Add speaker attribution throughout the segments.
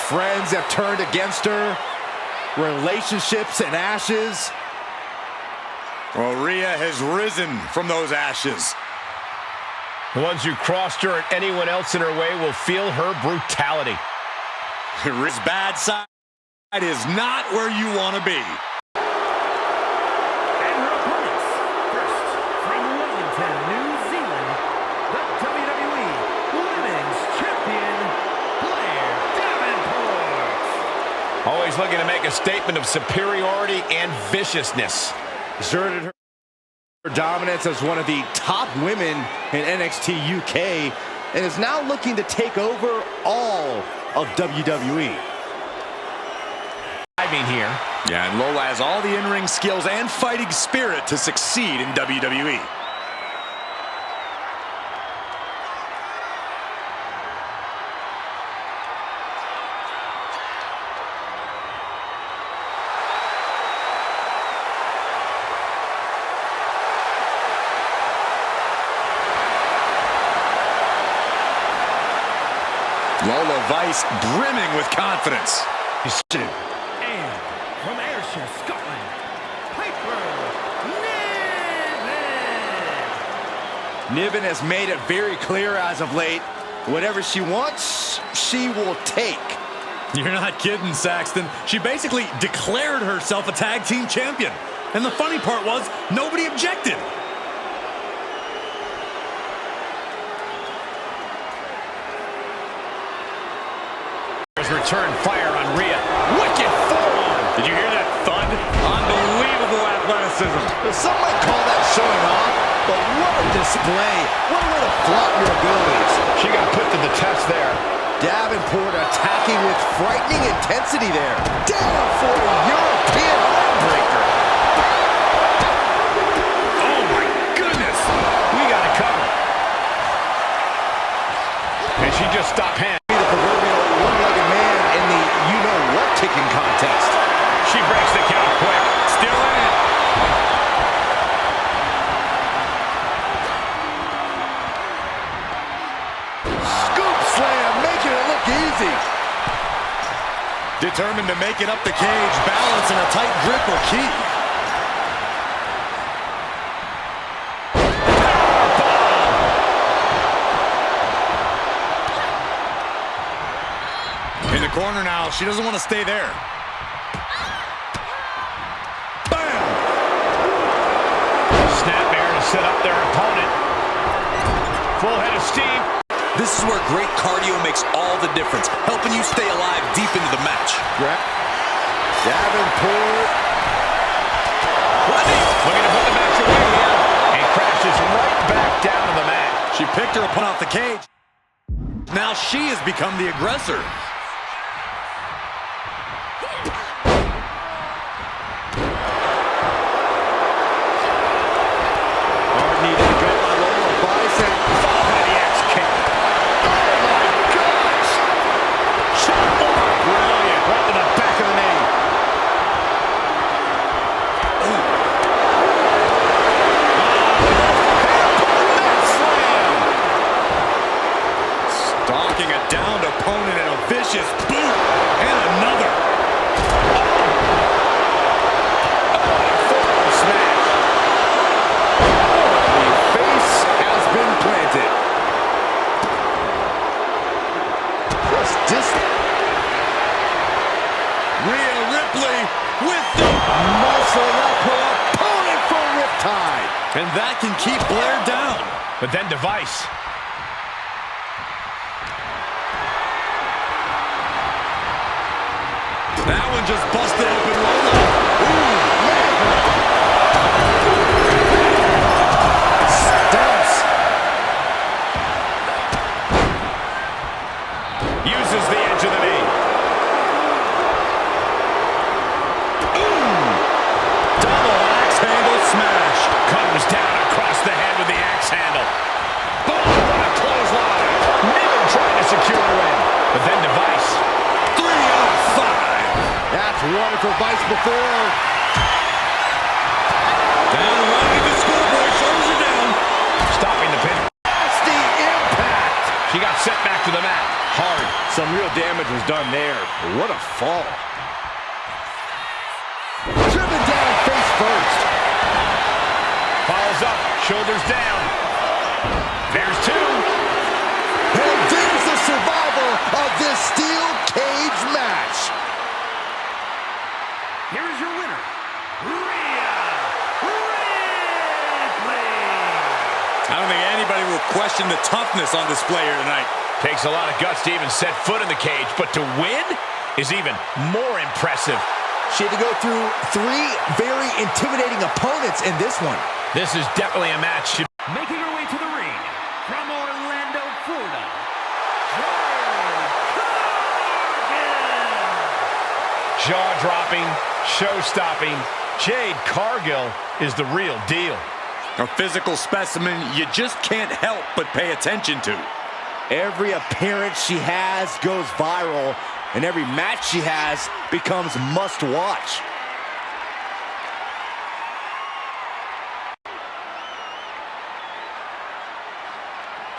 Speaker 1: friends have turned against her. Relationships in ashes.
Speaker 2: Well, Rhea has risen from those ashes.
Speaker 3: The ones who crossed her and anyone else in her way will feel her brutality.
Speaker 2: His bad side is not where you want to be.
Speaker 4: And her opponents, first from Wellington, New Zealand, the WWE Women's Champion, Blair Davenport.
Speaker 3: Always looking to make a statement of superiority and viciousness.
Speaker 1: Exerted her dominance as one of the top women in NXT UK and is now looking to take over all of WWE.
Speaker 3: Here.
Speaker 2: Yeah, and Lola has all the in-ring skills and fighting spirit to succeed in WWE. Lola Vice brimming with confidence.
Speaker 4: And from Ayrshire, Scotland, Piper Niven.
Speaker 1: Niven has made it very clear as of late, whatever she wants, she will take.
Speaker 5: You're not kidding, Saxton. She basically declared herself a tag team champion. And the funny part was, nobody objected.
Speaker 3: Return fire on Rhea. Wicked forearm. Did you hear that thud?
Speaker 5: Unbelievable athleticism.
Speaker 1: Some might call that showing off, but what a display. What a way to flaunt your abilities.
Speaker 3: She got put to the test there.
Speaker 1: Davenport attacking with frightening intensity there. Down for a European heartbreaker.
Speaker 2: Oh my goodness!
Speaker 3: We got it covered. And she just stopped hand.
Speaker 1: The proverbial one-legged man in the you-know-what kicking contest.
Speaker 3: She breaks the count quick.
Speaker 2: Still in it.
Speaker 1: Scoop slam, making it look easy.
Speaker 2: Determined to make it up the cage, balance and a tight grip are key. In the corner now, she doesn't want to stay there. Bam!
Speaker 3: Snapmare to set up their opponent. Full head of steam.
Speaker 6: This is where great cardio makes all the difference, helping you stay alive deep into the match.
Speaker 1: Davenport.
Speaker 3: Looking to put the match away here. And crashes right back down to the mat.
Speaker 2: She picked her opponent off the cage. Now she has become the aggressor. Stalking a downed opponent and a vicious boot. And another.
Speaker 1: Forearm smash. The face has been planted. Just
Speaker 2: Rhea Ripley with the
Speaker 1: muscle up her opponent for a riptide.
Speaker 2: And that can keep Blair down.
Speaker 3: But then Device.
Speaker 2: That one just busted open Lola. Ooh,
Speaker 1: Stumps.
Speaker 3: Uses the edge of the knee.
Speaker 2: double axe handle smash.
Speaker 3: Comes down across the head with the axe handle. Boom! What a clothesline. Niven trying to secure a win. But then Device.
Speaker 2: 3 out of 5.
Speaker 1: That's wonderful Vice before.
Speaker 2: Down running the schoolboy, shoulders are down.
Speaker 3: Stopping the pin.
Speaker 1: Nasty impact.
Speaker 3: She got sent back to the mat. Hard.
Speaker 1: Some real damage was done there. What a fall. Driven down face first.
Speaker 3: Follows up, shoulders down. There's two.
Speaker 1: And there's the survivor of this steel cage match.
Speaker 4: Here's your winner, Rhea Ripley.
Speaker 2: I don't think anybody will question the toughness on display here tonight.
Speaker 3: Takes a lot of guts to even set foot in the cage, but to win is even more impressive.
Speaker 1: She had to go through 3 very intimidating opponents in this one.
Speaker 3: This is definitely a match.
Speaker 4: Making her way to the ring from Orlando, Florida,
Speaker 3: Jaw-dropping, show-stopping. Jade Cargill is the real deal.
Speaker 2: A physical specimen you just can't help but pay attention to.
Speaker 1: Every appearance she has goes viral, and every match she has becomes must-watch.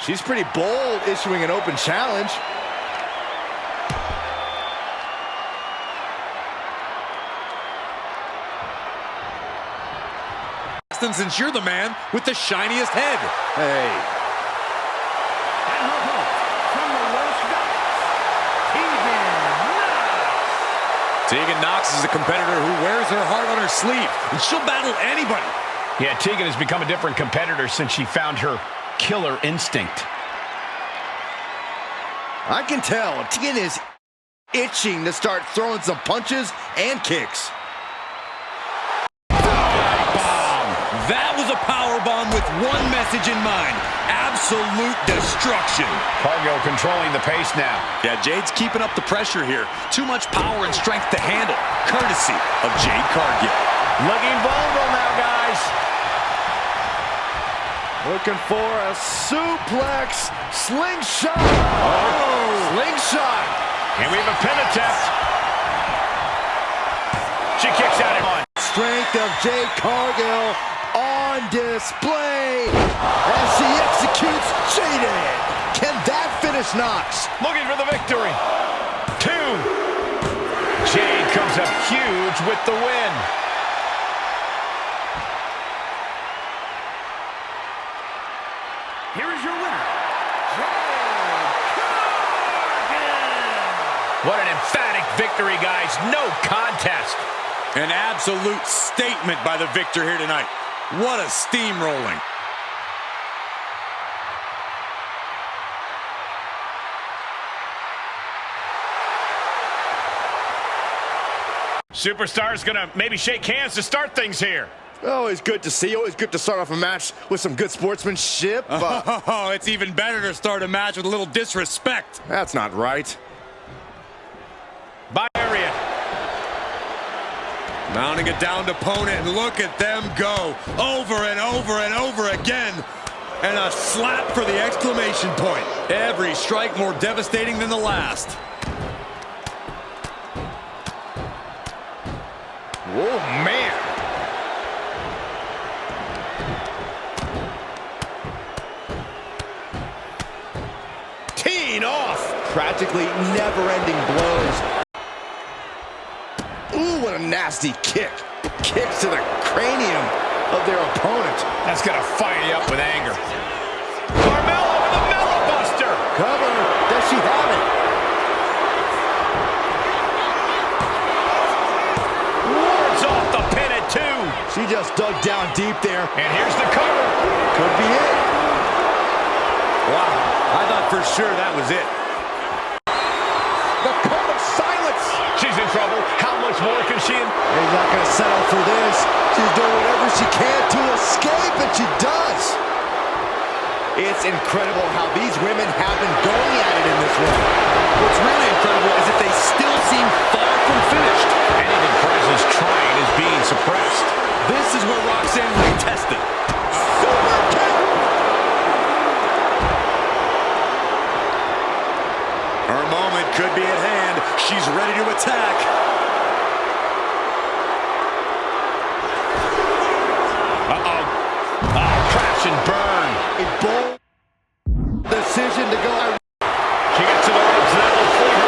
Speaker 1: She's pretty bold issuing an open challenge.
Speaker 2: Since you're the man with the shiniest head.
Speaker 1: Hey.
Speaker 4: and her opponent from the West Dallas,
Speaker 2: Tegan Nox is a competitor who wears her heart on her sleeve, and she'll battle anybody.
Speaker 3: Yeah, Tegan has become a different competitor since she found her killer instinct.
Speaker 1: I can tell Tegan is itching to start throwing some punches and kicks.
Speaker 2: That was a powerbomb with one message in mind: absolute destruction.
Speaker 3: Cargill controlling the pace now.
Speaker 2: Yeah, Jade's keeping up the pressure here. Too much power and strength to handle, courtesy of Jade Cargill.
Speaker 3: Looking vulnerable now, guys.
Speaker 1: Looking for a suplex slingshot. Oh, slingshot.
Speaker 3: And we have a pin attempt. She kicks out at one.
Speaker 1: Strength of Jade Cargill on display as she executes Jaded. Can that finish Nox?
Speaker 3: Looking for the victory. 2. Jade comes up huge with the win.
Speaker 4: here is your winner, Jade Cargill.
Speaker 3: What an emphatic victory, guys. No contest.
Speaker 2: An absolute statement by the victor here tonight. What a steamrolling.
Speaker 3: Superstar's gonna maybe shake hands to start things here.
Speaker 1: Always good to see. Always good to start off a match with some good sportsmanship.
Speaker 2: Oh, it's even better to start a match with a little disrespect.
Speaker 1: That's not right.
Speaker 3: By area.
Speaker 2: Mounting a downed opponent, and look at them go. Over and over and over again. And a slap for the exclamation point. Every strike more devastating than the last.
Speaker 3: Whoa, man. Teeing off.
Speaker 1: Practically never-ending blows. Ooh, what a nasty kick. Kicks to the cranium of their opponent.
Speaker 3: That's gonna fire you up with anger. Carmella with a Mellow Buster.
Speaker 1: Cover. Does she have it?
Speaker 3: Wards off the pin at 2.
Speaker 1: She just dug down deep there.
Speaker 3: And here's the cover.
Speaker 1: Could be it.
Speaker 2: Wow, I thought for sure that was it.
Speaker 1: The code of silence.
Speaker 3: She's in trouble. How much more can she?
Speaker 1: She's not going to settle for this. She's doing whatever she can to escape, and she does. It's incredible how these women have been going at it in this one.
Speaker 2: What's really incredible is that they still seem far from finished.
Speaker 3: Anything Perez's trying is being suppressed.
Speaker 2: This is where Roxanne will be tested.
Speaker 1: Super kick.
Speaker 2: Her moment could be at hand. She's ready to attack.
Speaker 3: Uh-oh. Oh, crash and burn.
Speaker 1: A bold decision to go out.
Speaker 3: She gets to the ropes. That will fling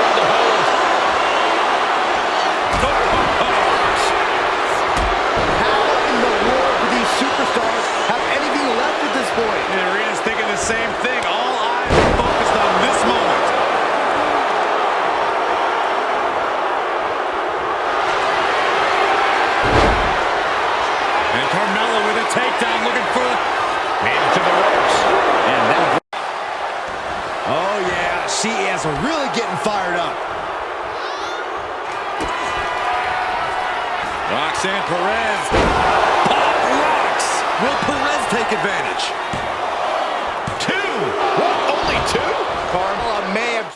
Speaker 2: and Perez. Pop rocks. Will Perez take advantage?
Speaker 3: Two. What? Only two?
Speaker 1: Carmella may have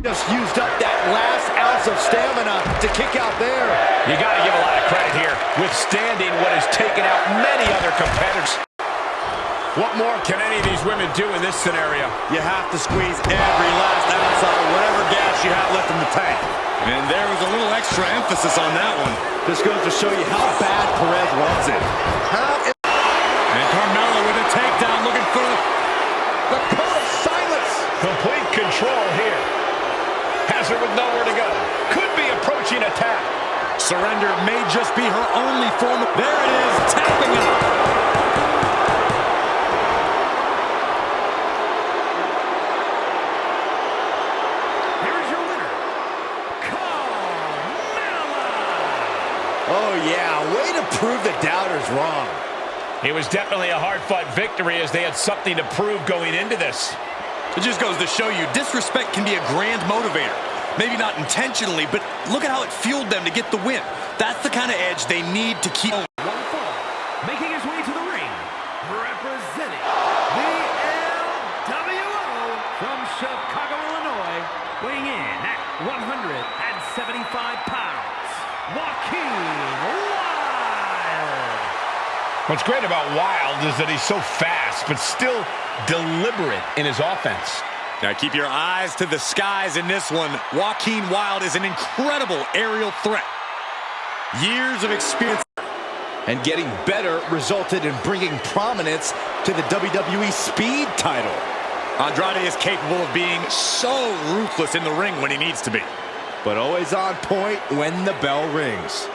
Speaker 1: just used up that last ounce of stamina to kick out there.
Speaker 3: You got to give a lot of credit here, withstanding what has taken out many other competitors. What more can any of these women do in this scenario?
Speaker 2: You have to squeeze every last ounce out of whatever gas you have left in the tank. And there was a little extra emphasis on that one.
Speaker 1: This goes to show you how bad Perez wants it.
Speaker 2: And Carmella with a takedown, looking for
Speaker 1: The code of silence.
Speaker 3: Complete control here. Has her with nowhere to go. Could be approaching a tap.
Speaker 2: surrender may just be her only form. There it is, tapping out.
Speaker 1: Oh, yeah, way to prove the doubters wrong.
Speaker 3: It was definitely a hard-fought victory as they had something to prove going into this.
Speaker 2: It just goes to show you, disrespect can be a grand motivator. Maybe not intentionally, but look at how it fueled them to get the win. That's the kind of edge they need to keep.
Speaker 4: One fall, making his way to the ring, representing the LWO from Chicago, Illinois, weighing in at 175 pounds, Joaquin Wilde.
Speaker 3: What's great about Wilde is that he's so fast, but still deliberate in his offense.
Speaker 2: Now keep your eyes to the skies in this one. Joaquin Wilde is an incredible aerial threat. Years of experience.
Speaker 1: And getting better resulted in bringing prominence to the WWE Speed title.
Speaker 2: Andrade is capable of being so ruthless in the ring when he needs to be.
Speaker 1: But always on point when the bell rings.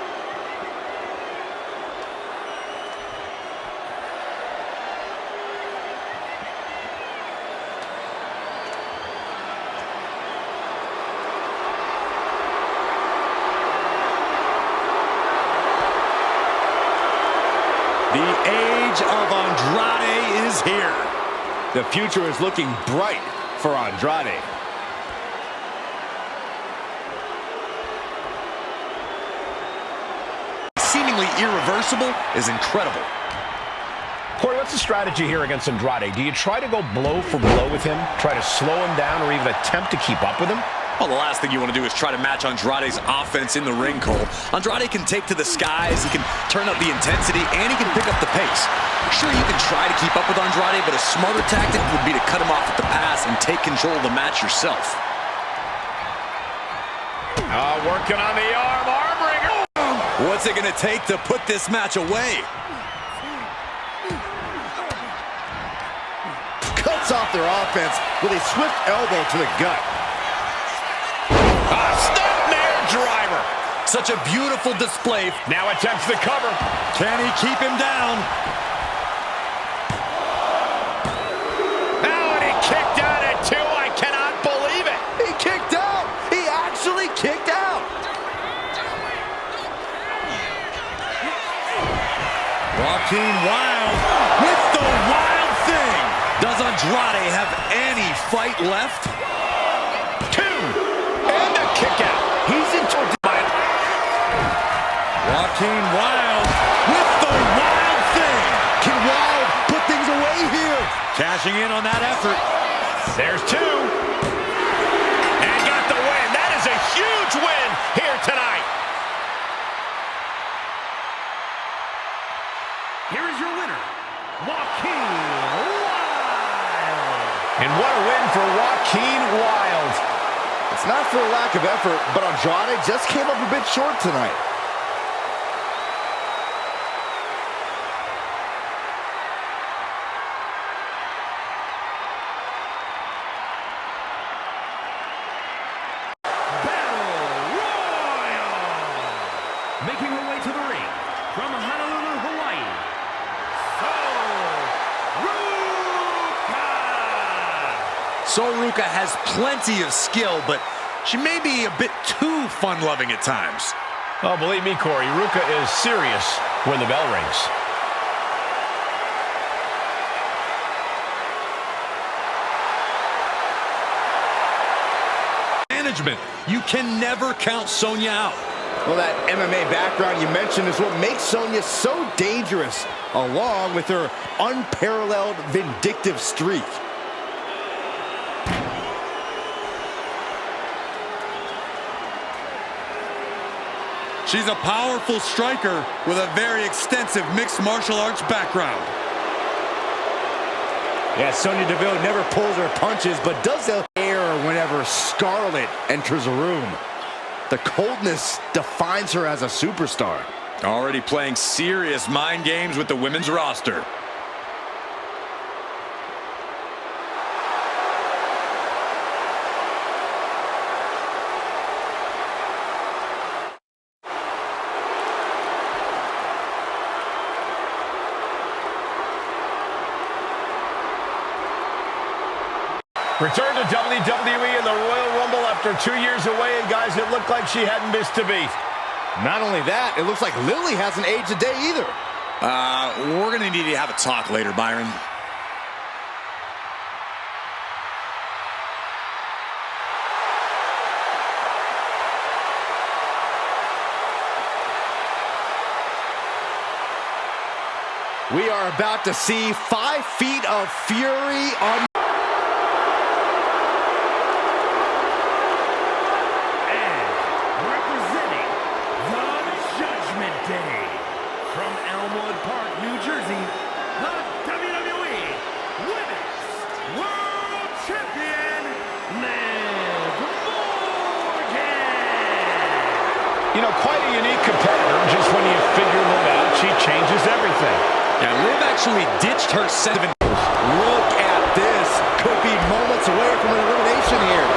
Speaker 2: The age of Andrade is here.
Speaker 1: The future is looking bright for Andrade.
Speaker 2: Seemingly irreversible is incredible.
Speaker 3: Corey, what's the strategy here against Andrade? Do you try to go blow for blow with him, try to slow him down, or even attempt to keep up with him?
Speaker 2: Well, the last thing you want to do is try to match Andrade's offense in the ring, Cole. Andrade can take to the skies, he can turn up the intensity, and he can pick up the pace. Sure, you can try to keep up with Andrade, but a smarter tactic would be to cut him off at the pass and take control of the match yourself.
Speaker 3: Working on the arm wringer.
Speaker 2: What's it going to take to put this match away?
Speaker 1: Cuts off their offense with a swift elbow to the gut.
Speaker 3: Snapmare driver.
Speaker 2: Such a beautiful display.
Speaker 3: Now attempts the cover.
Speaker 2: Can he keep him down?
Speaker 3: Now and he kicked out at 2. I cannot believe it.
Speaker 1: He kicked out. He actually kicked out.
Speaker 2: Joaquin Wilde with the wild thing. Does Andrade have any fight left?
Speaker 3: 2. And a kick out.
Speaker 1: He's in trouble.
Speaker 2: Joaquin Wilde with the wild thing.
Speaker 1: Can Wilde put things away here?
Speaker 2: Cashing in on that effort.
Speaker 3: There's 2. And got the win. That is a huge win here tonight.
Speaker 4: Here is your winner, Joaquin Wilde.
Speaker 3: And what a win for Joaquin Wilde.
Speaker 1: It's not for a lack of effort, but Andrade just came up a bit short tonight.
Speaker 4: Making her way to the ring from Honolulu, Hawaii,
Speaker 2: Soruka has plenty of skill, but she may be a bit too fun-loving at times.
Speaker 3: Oh, believe me, Corey, Ruka is serious when the bell rings.
Speaker 2: Management, you can never count Sonya out.
Speaker 1: Well, that MMA background you mentioned is what makes Sonya so dangerous, along with her unparalleled vindictive streak.
Speaker 5: She's a powerful striker with a very extensive mixed martial arts background.
Speaker 1: Yeah, Sonya Deville never pulls her punches, but does the air whenever Scarlett enters a room. The coldness defines her as a superstar.
Speaker 2: Already playing serious mind games with the women's roster.
Speaker 3: Return to WWE in the Royal Rumble after 2 years away, and guys, it looked like she hadn't missed a beat.
Speaker 1: Not only that, it looks like Lily hasn't aged a day either.
Speaker 2: We're going to need to have a talk later, Byron.
Speaker 1: We are about to see 5 feet of fury on...
Speaker 4: From Elmwood Park, New Jersey, the WWE Women's World Champion, Liv Morgan.
Speaker 3: You know, quite a unique competitor. Just when you figure Liv out, she changes everything.
Speaker 2: Yeah, Liv actually ditched her 7.
Speaker 1: Look at this. Could be moments away from an elimination here.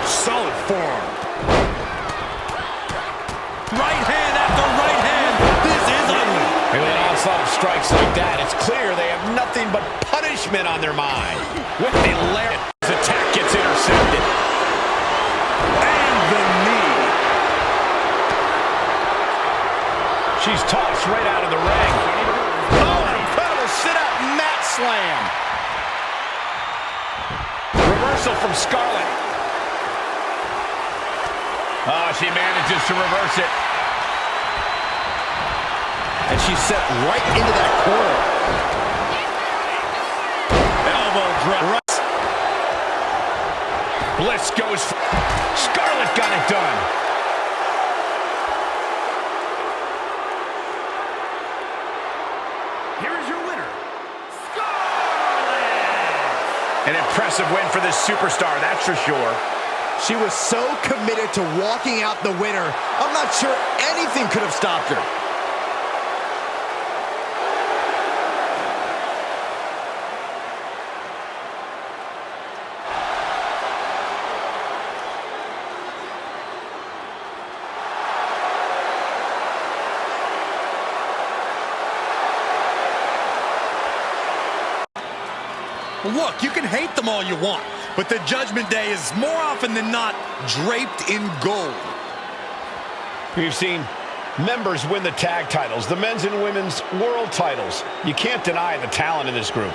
Speaker 5: Solid forearm. Right hand after right hand. This is ugly.
Speaker 3: And with an onslaught of strikes like that, it's clear they have nothing but punishment on their mind. With the lair, his attack gets intercepted.
Speaker 5: And the knee.
Speaker 3: She's tossed right out of the ring. Oh, an incredible sit-up mat slam. Reversal from Scarlett. Oh, she manages to reverse it.
Speaker 1: And she's set right into that corner.
Speaker 3: Elbow drop. Bliss goes. Scarlett got it done.
Speaker 4: Here is your winner, Scarlett.
Speaker 3: An impressive win for this superstar, that's for sure.
Speaker 1: She was so committed to walking out the winner. I'm not sure anything could have stopped her.
Speaker 5: Look, you can hate them all you want, but the Judgment Day is more often than not draped in gold.
Speaker 3: We've seen members win the tag titles, the men's and women's world titles. You can't deny the talent in this group.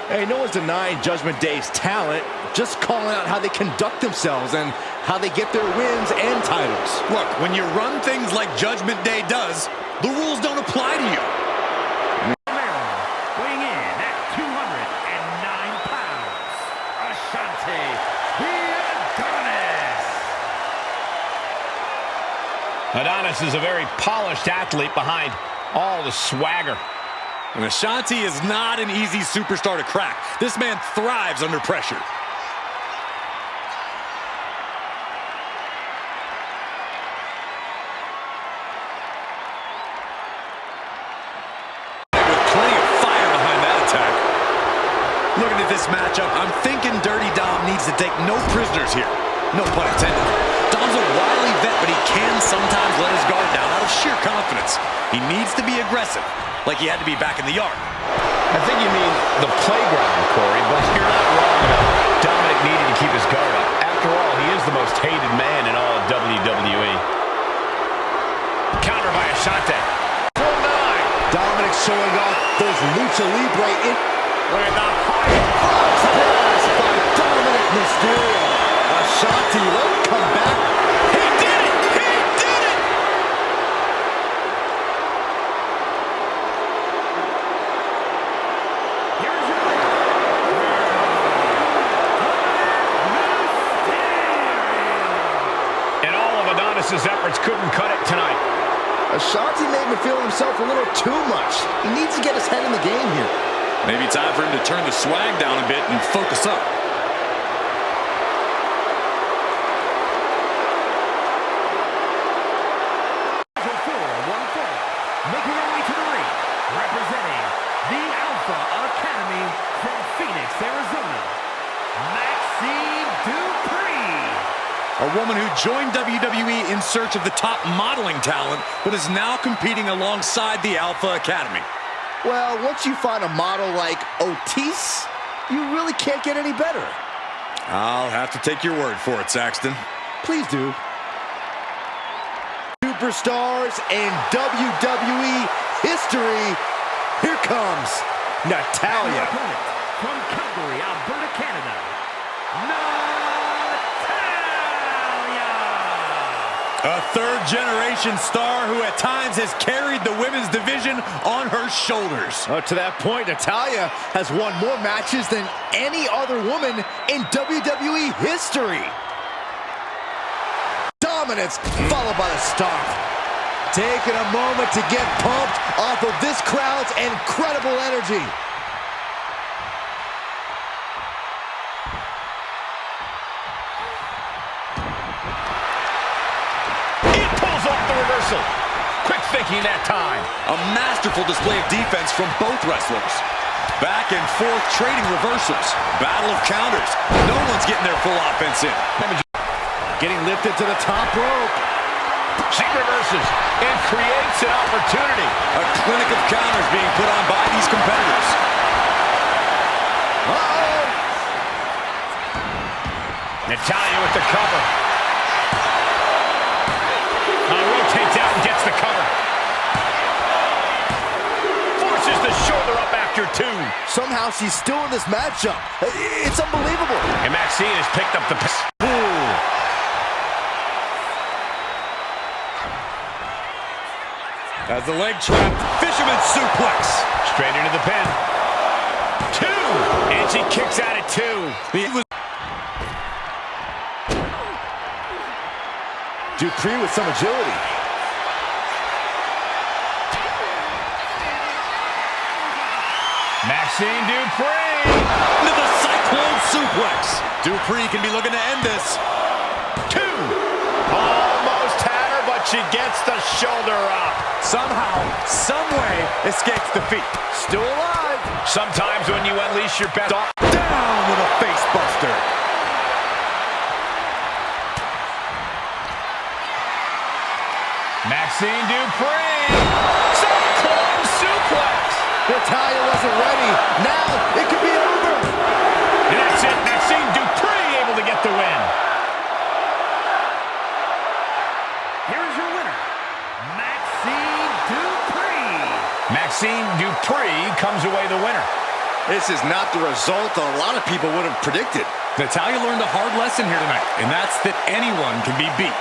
Speaker 1: Hey, no one's denying Judgment Day's talent, just calling out how they conduct themselves and how they get their wins and titles.
Speaker 5: Look, when you run things like Judgment Day does, the rules don't apply to you.
Speaker 4: Weighing in at 209 pounds, Ashante the Adonis.
Speaker 3: Adonis is a very polished athlete behind all the swagger.
Speaker 5: And Ashanti is not an easy superstar to crack. This man thrives under pressure. With plenty of fire behind that attack. Looking at this matchup, I'm thinking Dirty Dom needs to take no prisoners here. No pun intended. Dom's a wily vet, but he can sometimes let his guard down out of sheer confidence. He needs to be aggressive, like he had to be back in the yard.
Speaker 3: I think you mean the playground, Corey, but you're not wrong about Dominic needing to keep his guard up. After all, he is the most hated man in all of WWE. Counter by Ashante. Oh, no!
Speaker 1: Dominic showing off those lucha libre in.
Speaker 3: Look at the high
Speaker 1: Fox press by Dominic Mysterio. Ashanti, let him come back.
Speaker 3: He did it! He did it!
Speaker 4: Here's your winner, Mysterio.
Speaker 3: And all of Adonis's efforts couldn't cut it tonight.
Speaker 1: Ashanti made him feel himself a little too much. He needs to get his head in the game here.
Speaker 2: Maybe time for him to turn the swag down a bit and focus up.
Speaker 4: Making her way to the ring, representing the Alpha Academy from Phoenix, Arizona, Maxine Dupree.
Speaker 2: A woman who joined WWE in search of the top modeling talent, but is now competing alongside the Alpha Academy.
Speaker 1: Well, once you find a model like Otis, you really can't get any better.
Speaker 2: I'll have to take your word for it, Saxton.
Speaker 1: Please do. Superstars in WWE history. Here comes Natalya.
Speaker 4: Opponent from Calgary, Alberta, Canada, Natalya.
Speaker 2: A third-generation star who at times has carried the women's division on her shoulders.
Speaker 1: To that point, Natalya has won more matches than any other woman in WWE history. Dominance followed by the stomp. Taking a moment to get pumped off of this crowd's incredible energy.
Speaker 3: He pulls off the reversal. Quick thinking that time.
Speaker 2: A masterful display of defense from both wrestlers. Back and forth trading reversals. Battle of counters. No one's getting their full offense in.
Speaker 1: Getting lifted to the top rope.
Speaker 3: She reverses and creates an opportunity.
Speaker 2: A clinic of counters being put on by these competitors.
Speaker 1: Uh-oh.
Speaker 3: Natalya with the cover. Rotates out and gets the cover. Forces the shoulder up after two.
Speaker 1: Somehow she's still in this matchup. It's unbelievable.
Speaker 3: And Maxine has picked up the...
Speaker 2: As the leg trap, fisherman suplex.
Speaker 3: Straight into the pin. Two. And she kicks out at two.
Speaker 1: Dupree with some agility.
Speaker 3: Maxine Dupree.
Speaker 2: Into the cyclone suplex. Dupree can be looking to end this.
Speaker 3: Two. Almost had her, but she gets the shoulder up.
Speaker 2: Somehow, someway, escapes defeat.
Speaker 3: Still alive. Sometimes when you unleash your best...
Speaker 2: Down with a face buster.
Speaker 3: Maxine Dupree. Cyclone suplex.
Speaker 1: Natalya wasn't ready. Now it could be over.
Speaker 3: And that's it. Maxine Dupree able to get the win.
Speaker 4: Here's your winner, Maxine Dupree.
Speaker 3: Maxine Dupree comes away the winner.
Speaker 1: This is not the result a lot of people would have predicted.
Speaker 2: Natalya learned a hard lesson here tonight, and that's that anyone can be beat.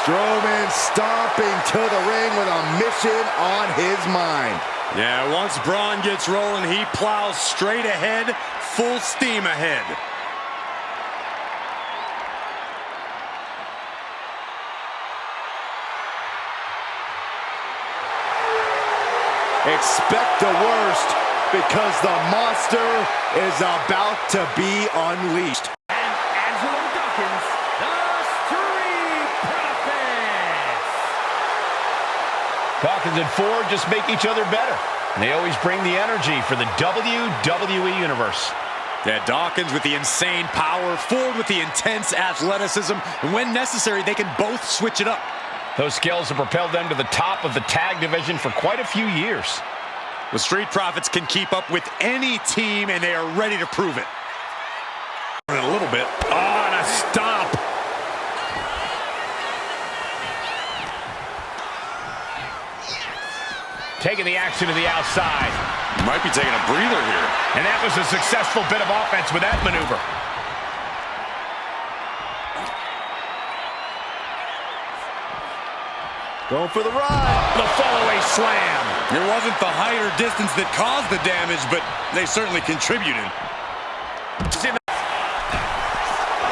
Speaker 1: Strowman stomping to the ring with a mission on his mind.
Speaker 2: Yeah, once Braun gets rolling, he plows straight ahead, full steam ahead.
Speaker 1: Expect the worst because the monster is about to be unleashed.
Speaker 4: And Angelo Dawkins, the Street Profits.
Speaker 3: Dawkins and Ford just make each other better. And they always bring the energy for the WWE Universe.
Speaker 2: Yeah, Dawkins with the insane power, Ford with the intense athleticism, and when necessary, they can both switch it up.
Speaker 3: Those skills have propelled them to the top of the tag division for quite a few years.
Speaker 5: The Street Profits can keep up with any team, and they are ready to prove it.
Speaker 3: A little bit. Oh, and a stomp. Taking the action to the outside.
Speaker 5: Might be taking a breather here.
Speaker 3: And that was a successful bit of offense with that maneuver.
Speaker 1: Going for the ride.
Speaker 3: The fallaway slam.
Speaker 5: It wasn't the height or distance that caused the damage, but they certainly contributed.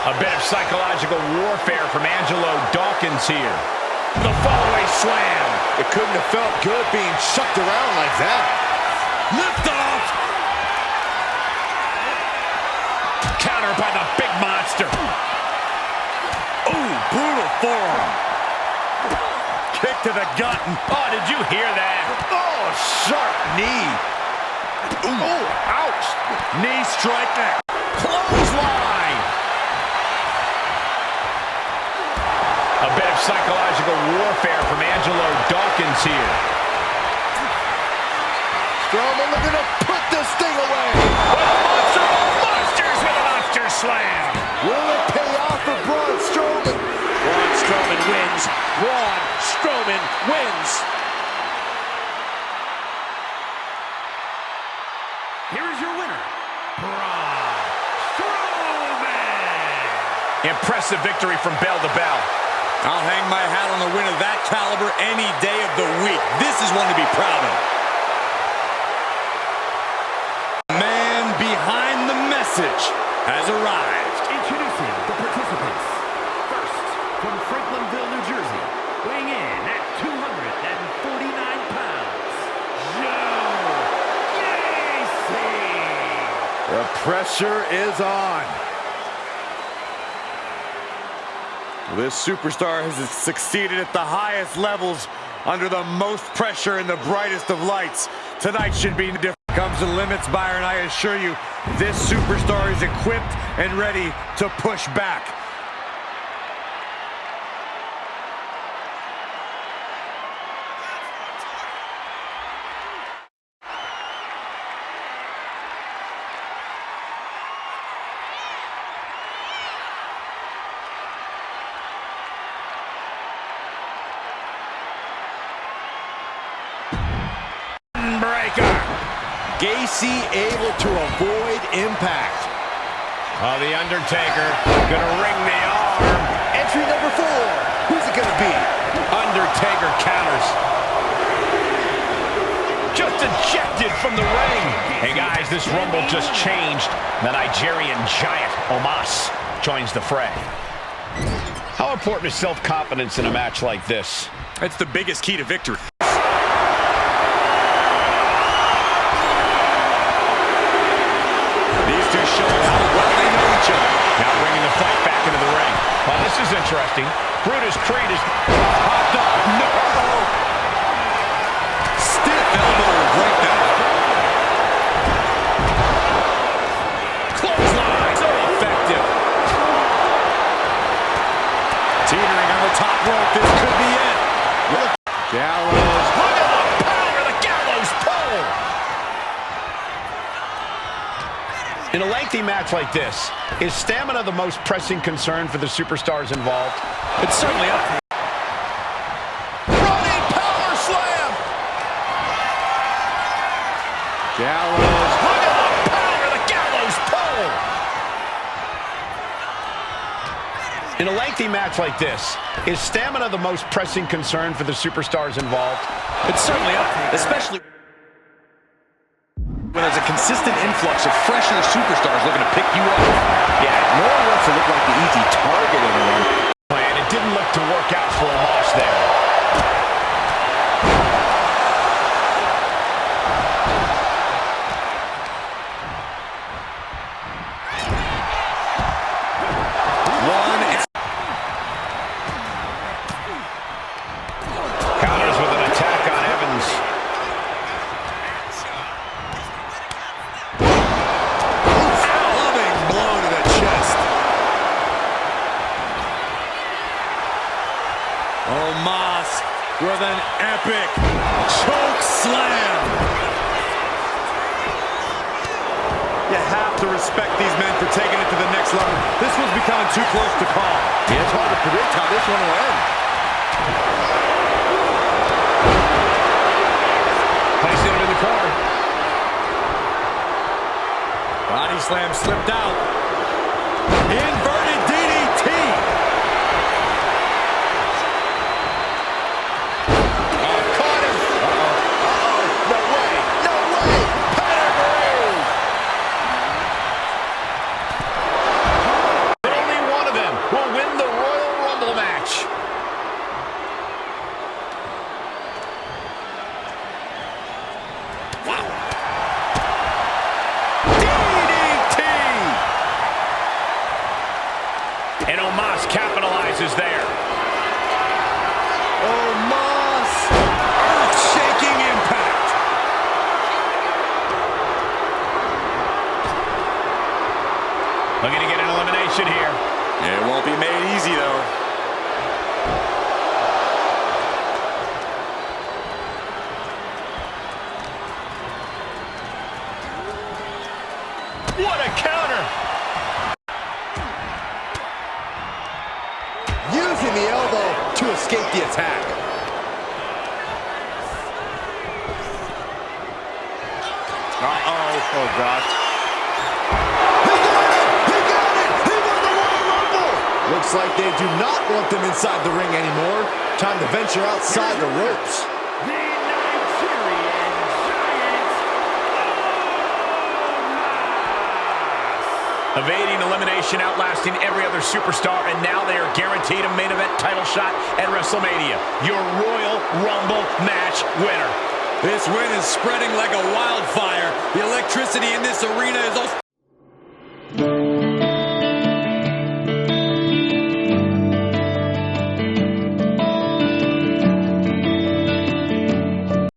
Speaker 3: A bit of psychological warfare from Angelo Dawkins here. The fallaway slam.
Speaker 1: It couldn't have felt good being chucked around like that.
Speaker 5: Lift off!
Speaker 3: Counter by the big monster.
Speaker 5: Ooh, brutal forearm. Kick to the gut.
Speaker 3: Oh, did you hear that?
Speaker 1: Oh, sharp knee.
Speaker 3: Ooh. Oh, ouch.
Speaker 5: Knee strike there.
Speaker 3: Clothesline. A bit of psychological warfare from Angelo Dawkins here.
Speaker 1: Strowman looking to put this thing away.
Speaker 3: Monster of monsters with a monster slam.
Speaker 1: Will it pay off for Braun Strowman?
Speaker 6: Braun Strowman wins. Braun Strowman wins.
Speaker 4: Here is your winner, Braun Strowman.
Speaker 3: Impressive victory from bell to bell.
Speaker 5: I'll hang my hat on a win of that caliber any day of the week. This is one to be proud of. The man behind the message has arrived.
Speaker 4: Introducing the participants. First, from Franklinville, New Jersey, weighing in at 249 pounds, Joe Gacy.
Speaker 1: The pressure is on.
Speaker 5: This superstar has succeeded at the highest levels under the most pressure and the brightest of lights. Tonight should be different. Comes to limits, Byron. I assure you, this superstar is equipped and ready to push back.
Speaker 1: Gacy able to avoid impact.
Speaker 3: Oh, The Undertaker gonna ring the arm.
Speaker 1: Entry number 4. Who's it gonna be?
Speaker 3: Undertaker counters. Just ejected from the ring. Hey guys, this Rumble just changed. The Nigerian giant, Omos, joins the fray. How important is self-confidence in a match like this?
Speaker 5: It's the biggest key to victory.
Speaker 3: Showing how well they know each other. Now bringing the fight back into the ring. Well, this is interesting. Brutus Creed is popped up. No!
Speaker 5: Stiff elbow will break that.
Speaker 3: Clothesline. So effective.
Speaker 5: Teetering on the top rope. This could be it.
Speaker 1: Gallows.
Speaker 3: Look at the power of the gallows pole. In a lengthy match like this, is stamina the most pressing concern for the superstars involved?
Speaker 5: It's certainly up.
Speaker 3: Running power slam!
Speaker 1: Gallows.
Speaker 3: Look at the power of the gallows pole! In a lengthy match like this, is stamina the most pressing concern for the superstars involved?
Speaker 5: It's certainly up, especially when there's a consistent influx of fresher superstars looking to pick you up.
Speaker 1: Yeah, no one wants to look like the easy target in the ring.
Speaker 3: And it didn't look to work out for Omos there. Counters with an attack on Evans.
Speaker 5: Loving blow to the chest. Omos with an epic choke slam. To respect these men for taking it to the next level. This was becoming too close to call.
Speaker 1: Yeah, it's hard to predict how this one will end.
Speaker 3: Placing him in the corner.
Speaker 5: Body slam slipped out. Inverted DDT. Oh, caught him.
Speaker 1: No way! No way! Pedigree!
Speaker 3: But only one of them will win the Royal Rumble match.
Speaker 5: DDT.
Speaker 3: And Omos capitalizes there.
Speaker 5: Omos. Earth-shaking impact.
Speaker 3: Looking to get an elimination here.
Speaker 5: It won't be made easy, though.
Speaker 3: What a counter!
Speaker 1: Using the elbow to escape the attack. Oh gosh. He got it! He got it! He won the Royal Rumble! Looks like they do not want them inside the ring anymore. Time to venture outside the ropes.
Speaker 4: The Nigerian Giant, Omos.
Speaker 3: Evading elimination, outlasting every other superstar, and now they are guaranteed a main event title shot at WrestleMania. Your Royal Rumble match winner.
Speaker 5: This win is spreading like a wildfire. The electricity in this arena is also